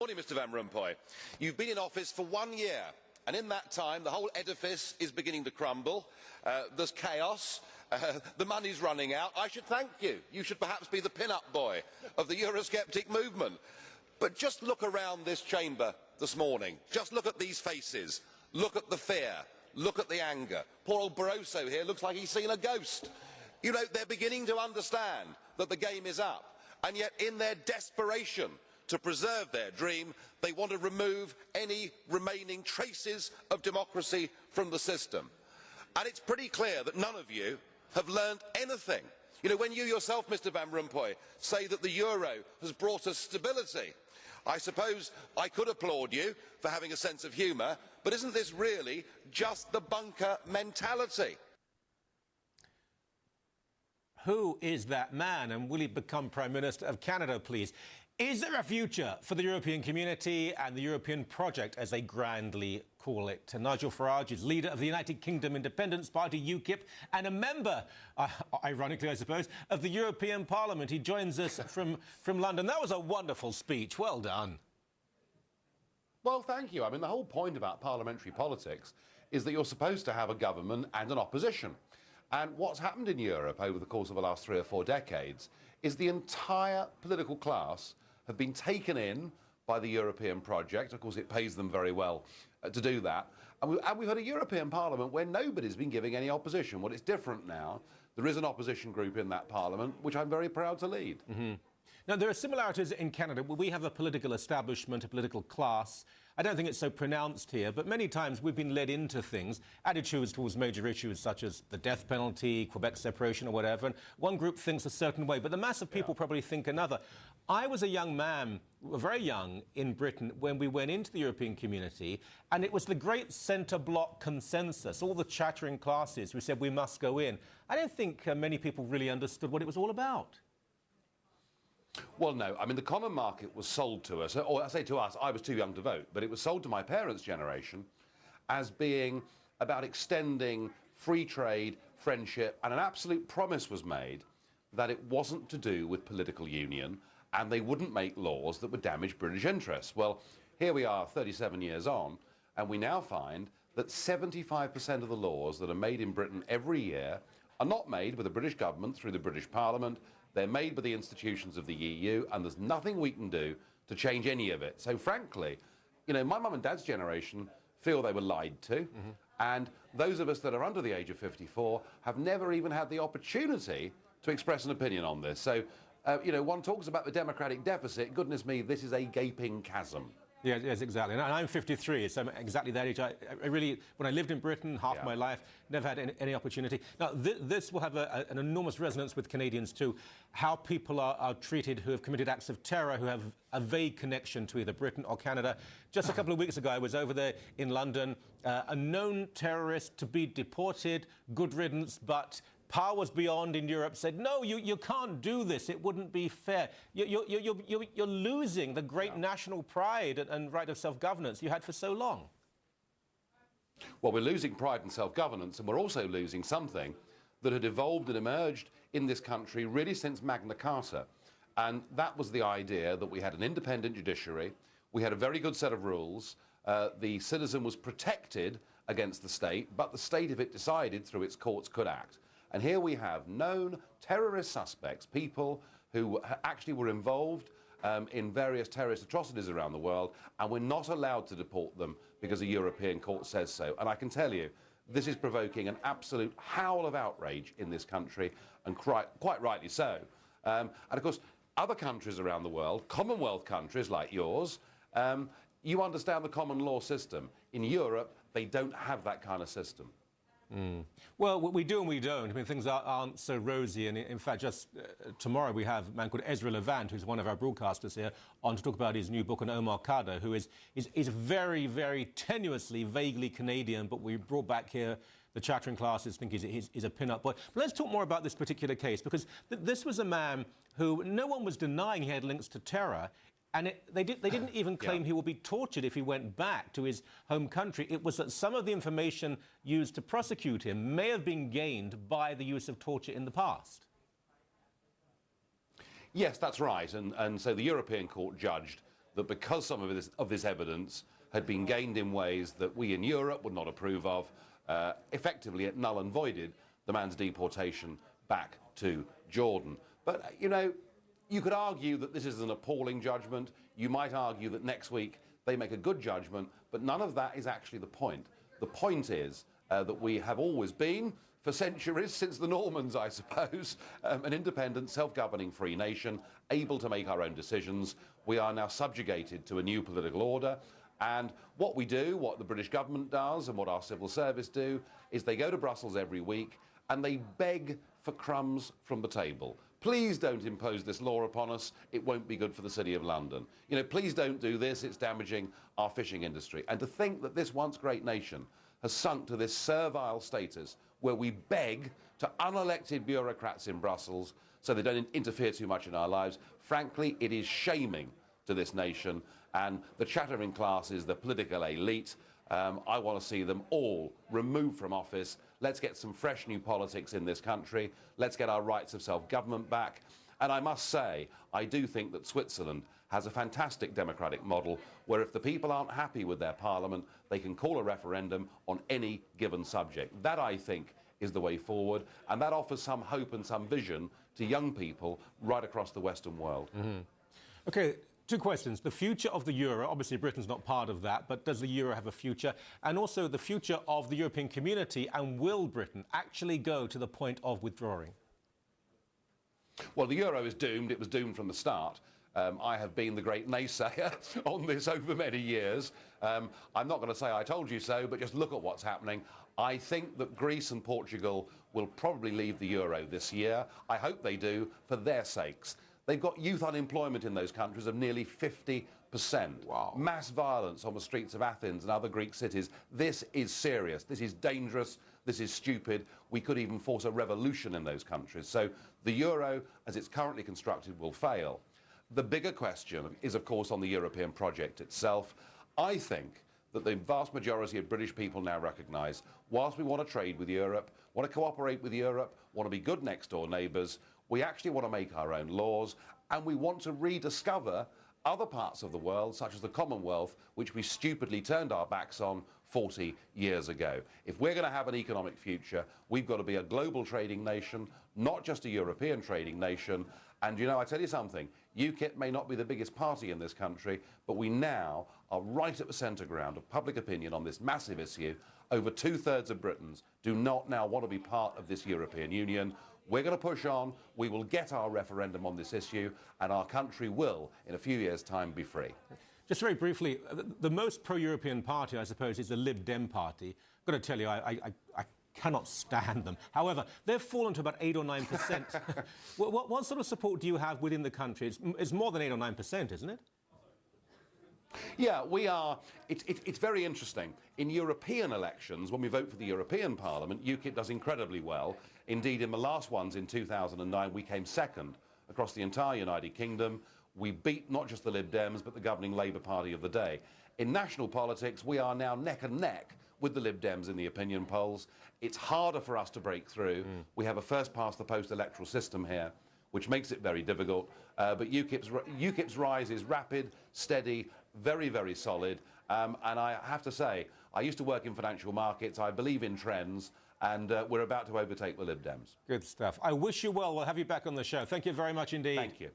morning, Mr Van Rompuy. You've been in office for 1 year, and in that time the whole edifice is beginning to crumble. There's chaos. The money's running out. I should thank you. You should perhaps be the pin-up boy of the Eurosceptic movement. But just look around this chamber this morning. Just look at these faces. Look at the fear. Look at the anger. Poor old Barroso here looks like he's seen a ghost. You know, they're beginning to understand that the game is up. And yet, in their desperation to preserve their dream, they want to remove any remaining traces of democracy from the system. And it's pretty clear that none of you have learned anything. You know, when you yourself, Mr Van Rompuy, say that the euro has brought us stability, I suppose I could applaud you for having a sense of humour, but isn't this really just the bunker mentality? Who is that man, and will he become Prime Minister of Canada, please? Is there a future for the European community and the European project, as they grandly call it? Nigel Farage is leader of the United Kingdom Independence Party, UKIP, and a member, ironically I suppose, of the European Parliament. He joins us from London. That was a wonderful speech. Well done. Well, thank you. I mean, the whole point about parliamentary politics is that you're supposed to have a government and an opposition. And what's happened in Europe over the course of the last 3 or 4 decades is the entire political class have been taken in by the European project. Of course, it pays them very well to do that. And we've had a European Parliament where nobody's been giving any opposition. Well, it's different now. There is an opposition group in that Parliament, which I'm very proud to lead. Mm-hmm. Now, there are similarities in Canada. We have a political establishment, a political class. I don't think it's so pronounced here, but many times we've been led into things, attitudes towards major issues such as the death penalty, Quebec separation or whatever, and one group thinks a certain way, but the mass of people probably think another. I was a young man, very young, in Britain when we went into the European community, and it was the great centre-block consensus, all the chattering classes who said we must go in. I don't think many people really understood what it was all about. Well, no. I mean, the common market was sold to us, or I say to us, I was too young to vote, but it was sold to my parents' generation as being about extending free trade, friendship, and an absolute promise was made that it wasn't to do with political union and they wouldn't make laws that would damage British interests. Well, here we are 37 years on, and we now find that 75% of the laws that are made in Britain every year are not made by the British government through the British Parliament. They're made by the institutions of the EU, and there's nothing we can do to change any of it. So frankly, you know, my mum and dad's generation feel they were lied to, and those of us that are under the age of 54 have never even had the opportunity to express an opinion on this. So, you know, one talks about the democratic deficit. Goodness me, this is a gaping chasm. Yes, exactly. And I'm 53, so I'm exactly that age. I really, when I lived in Britain half my life, never had any opportunity. Now, this will have an enormous resonance with Canadians too, how people are treated who have committed acts of terror, who have a vague connection to either Britain or Canada. Just a couple of weeks ago, I was over there in London, a known terrorist to be deported, good riddance, but powers beyond in Europe said, no, you can't do this. It wouldn't be fair. You're losing the great national pride and right of self-governance you had for so long. Well, we're losing pride and self-governance, and we're also losing something that had evolved and emerged in this country really since Magna Carta. And that was the idea that we had an independent judiciary, we had a very good set of rules, the citizen was protected against the state, but the state, if it decided through its courts, could act. And here we have known terrorist suspects, people who actually were involved in various terrorist atrocities around the world, and we're not allowed to deport them because a European court says so. And I can tell you, this is provoking an absolute howl of outrage in this country, and quite rightly so. And of course, other countries around the world, Commonwealth countries like yours, you understand the common law system. In Europe, they don't have that kind of system. Well, we do and we don't. I mean, things aren't so rosy. And in fact, just tomorrow we have a man called Ezra Levant, who's one of our broadcasters here, on to talk about his new book on Omar Khadr, who is very, very tenuously, vaguely Canadian, but we brought back here the chattering classes think he's a pin-up boy. But let's talk more about this particular case, because this was a man who no one was denying he had links to terror. And they didn't even claim he would be tortured if he went back to his home country. It was that some of the information used to prosecute him may have been gained by the use of torture in the past. Yes, that's right. And so the European Court judged that because some of this evidence had been gained in ways that we in Europe would not approve of, effectively it null and voided the man's deportation back to Jordan. But, you know, you could argue that this is an appalling judgment. You might argue that next week they make a good judgment, but none of that is actually the point. The point is that we have always been, for centuries, since the Normans, I suppose, an independent, self-governing free nation, able to make our own decisions. We are now subjugated to a new political order. And what we do, what the British government does, and what our civil service do, is they go to Brussels every week and they beg for crumbs from the table. Please don't impose this law upon us. It won't be good for the City of London. You know, please don't do this. It's damaging our fishing industry. And to think that this once great nation has sunk to this servile status where we beg to unelected bureaucrats in Brussels so they don't interfere too much in our lives, frankly, it is shaming to this nation. And the chattering classes, the political elite, I want to see them all removed from office. Let's get some fresh new politics in this country. Let's get our rights of self-government back. And I must say, I do think that Switzerland has a fantastic democratic model where if the people aren't happy with their parliament, they can call a referendum on any given subject. That, I think, is the way forward, and that offers some hope and some vision to young people right across the Western world. Mm-hmm. OK, two questions. The future of the euro, obviously Britain's not part of that, but does the euro have a future? And also the future of the European community, and will Britain actually go to the point of withdrawing? Well, the euro is doomed. It was doomed from the start. I have been the great naysayer on this over many years. I'm not going to say I told you so, but just look at what's happening. I think that Greece and Portugal will probably leave the euro this year. I hope they do for their sakes. They've got youth unemployment in those countries of nearly 50%. Wow. Mass violence on the streets of Athens and other Greek cities. This is serious. This is dangerous. This is stupid. We could even force a revolution in those countries. So the euro, as it's currently constructed, will fail. The bigger question is, of course, on the European project itself. I think that the vast majority of British people now recognise, whilst we want to trade with Europe, want to cooperate with Europe, want to be good next-door neighbours, we actually want to make our own laws, and we want to rediscover other parts of the world, such as the Commonwealth, which we stupidly turned our backs on 40 years ago. If we're going to have an economic future, we've got to be a global trading nation, not just a European trading nation. And, you know, I tell you something, UKIP may not be the biggest party in this country, but we now are right at the centre ground of public opinion on this massive issue. Over 2/3 of Britons do not now want to be part of this European Union. We're going to push on. We will get our referendum on this issue, and our country will, in a few years' time, be free. Just very briefly, the most pro-European party, I suppose, is the Lib Dem party. I've got to tell you, I cannot stand them. However, they've fallen to about 8 or 9%. what sort of support do you have within the country? It's more than 8 or 9%, isn't it? Yeah, we are. It's very interesting. In European elections, when we vote for the European Parliament, UKIP does incredibly well. Indeed, in the last ones in 2009, we came second across the entire United Kingdom. We beat not just the Lib Dems, but the governing Labour Party of the day. In national politics, we are now neck and neck with the Lib Dems in the opinion polls. It's harder for us to break through. We have a first-past-the-post electoral system here, which makes it very difficult. But UKIP's rise is rapid, steady, very, very solid. And I have to say, I used to work in financial markets. I believe in trends, and we're about to overtake the Lib Dems. Good stuff. I wish you well. We'll have you back on the show. Thank you very much indeed. Thank you.